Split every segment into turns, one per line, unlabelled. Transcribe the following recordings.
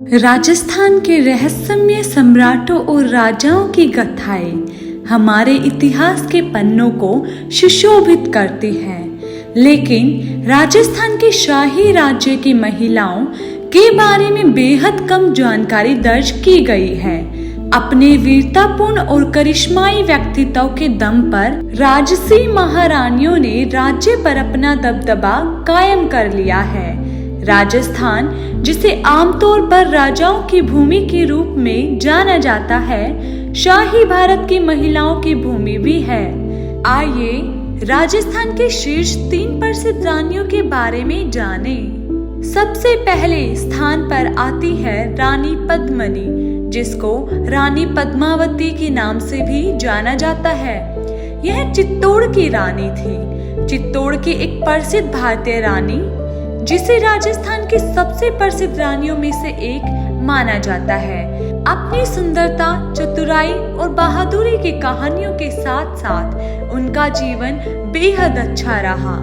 राजस्थान के रहस्यमय सम्राटों और राजाओं की कथाएं हमारे इतिहास के पन्नों को सुशोभित करती हैं, लेकिन राजस्थान के शाही राज्य की महिलाओं के बारे में बेहद कम जानकारी दर्ज की गई है। अपने वीरतापूर्ण और करिश्माई व्यक्तित्व के दम पर राजसी महारानियों ने राज्य पर अपना दबदबा कायम कर लिया है। राजस्थान, जिसे आमतौर पर राजाओं की भूमि के रूप में जाना जाता है, शाही भारत की महिलाओं की भूमि भी है। आइए राजस्थान के शीर्ष 3 प्रसिद्ध रानियों के बारे में जानें। सबसे पहले स्थान पर आती है रानी पद्मिनी, जिसको रानी पद्मावती के नाम से भी जाना जाता है। यह चित्तौड़ की रानी थी। चित्तौड़ की एक प्रसिद्ध भारतीय रानी, जिसे राजस्थान की सबसे प्रसिद्ध रानियों में से एक माना जाता है। अपनी सुंदरता, चतुराई और बहादुरी की कहानियों के साथ साथ उनका जीवन बेहद अच्छा रहा।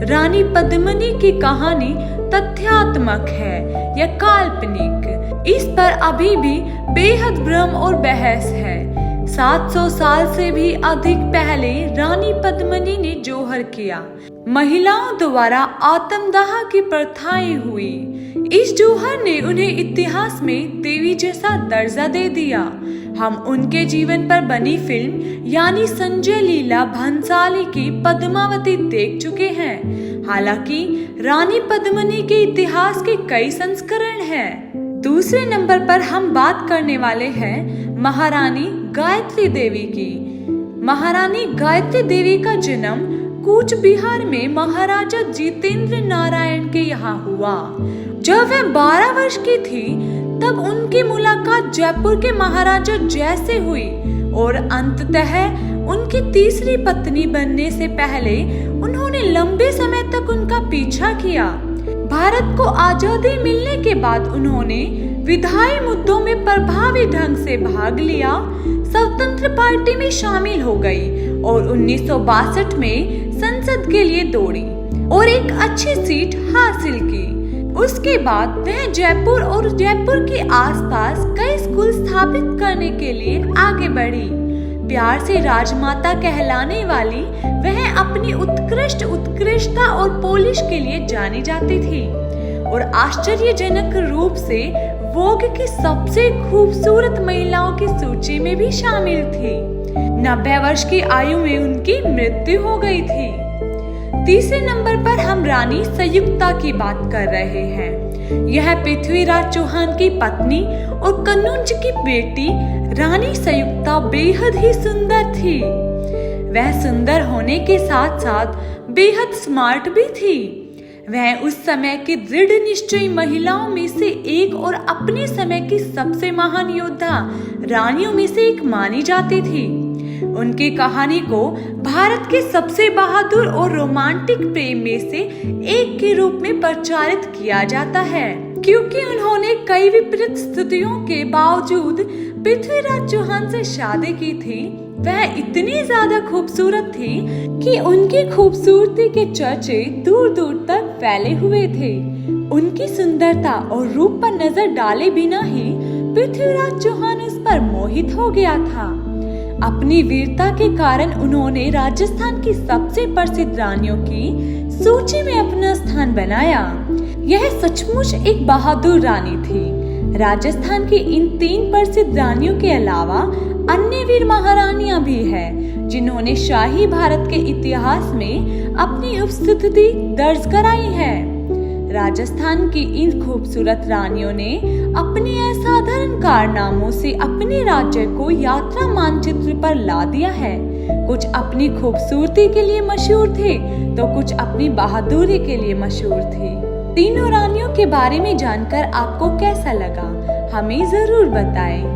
रानी पद्मिनी की कहानी तथ्यात्मक है या काल्पनिक, इस पर अभी भी बेहद भ्रम और बहस है। 700 साल से भी अधिक पहले रानी पद्मिनी ने जौहर किया। महिलाओं द्वारा आत्मदाह की प्रथाएं हुई। इस जौहर ने उन्हें इतिहास में देवी जैसा दर्जा दे दिया। हम उनके जीवन पर बनी फिल्म यानी संजय लीला भंसाली की पद्मावती देख चुके हैं। हालांकि रानी पद्मिनी के इतिहास के कई संस्करण हैं। दूसरे नंबर पर हम बात करने वाले हैं महारानी गायत्री देवी की। महारानी गायत्री देवी का जन्म कूच बिहार में महाराजा जितेंद्र नारायण के यहाँ हुआ। जब वह 12 वर्ष की थी, तब उनकी मुलाकात जयपुर के महाराजा जय से हुई और अंततः उनकी तीसरी पत्नी बनने से पहले उन्होंने लंबे समय तक उनका पीछा किया। भारत को आजादी मिलने के बाद उन्होंने विधायी मुद्दों में प्रभावी ढंग से भाग लिया, स्वतंत्र पार्टी में शामिल हो गई और 1962 में संसद के लिए दौड़ी और एक अच्छी सीट हासिल की। उसके बाद वह जयपुर और जयपुर के आसपास कई स्कूल स्थापित करने के लिए आगे बढ़ी। प्यार से राजमाता कहलाने वाली वह अपनी उत्कृष्टता और पॉलिश के लिए जानी जाती थी और आश्चर्यजनक रूप से वोग की सबसे खूबसूरत महिलाओं की सूची में भी शामिल थी। 90 वर्ष की आयु में उनकी मृत्यु हो गई थी। तीसरे नंबर पर हम रानी संयुक्ता की बात कर रहे हैं। यह पृथ्वीराज चौहान की पत्नी और कन्नौज की बेटी रानी संयुक्ता बेहद ही सुंदर थी। वह सुंदर होने के साथ साथ बेहद स्मार्ट भी थी। वह उस समय की दृढ़ निश्चयी महिलाओं में से एक और अपने समय की सबसे महान योद्धा रानियों में से एक मानी जाती थी। उनकी कहानी को भारत के सबसे बहादुर और रोमांटिक प्रेम में से एक के रूप में प्रचारित किया जाता है, क्योंकि उन्होंने कई विपरीत स्थितियों के बावजूद पृथ्वीराज चौहान से शादी की थी। वह इतनी ज्यादा खूबसूरत थी कि उनकी खूबसूरती के चर्चे दूर दूर तक फैले हुए थे। उनकी सुंदरता और रूप पर नजर डाले बिना ही पृथ्वीराज चौहान उस पर मोहित हो गया था। अपनी वीरता के कारण उन्होंने राजस्थान की सबसे प्रसिद्ध रानियों की सूची में अपना स्थान बनाया। यह सचमुच एक बहादुर रानी थी। राजस्थान की इन 3 प्रसिद्ध रानियों के अलावा अन्य वीर महारानियां भी हैं, जिन्होंने शाही भारत के इतिहास में अपनी उपस्थिति दर्ज कराई है। राजस्थान की इन खूबसूरत रानियों ने अपने असाधारण कारनामों से अपने राज्य को यात्रा मानचित्र पर ला दिया है। कुछ अपनी खूबसूरती के लिए मशहूर थे तो कुछ अपनी बहादुरी के लिए मशहूर थे। तीनों रानियों के बारे में जानकर आपको कैसा लगा, हमें जरूर बताएं।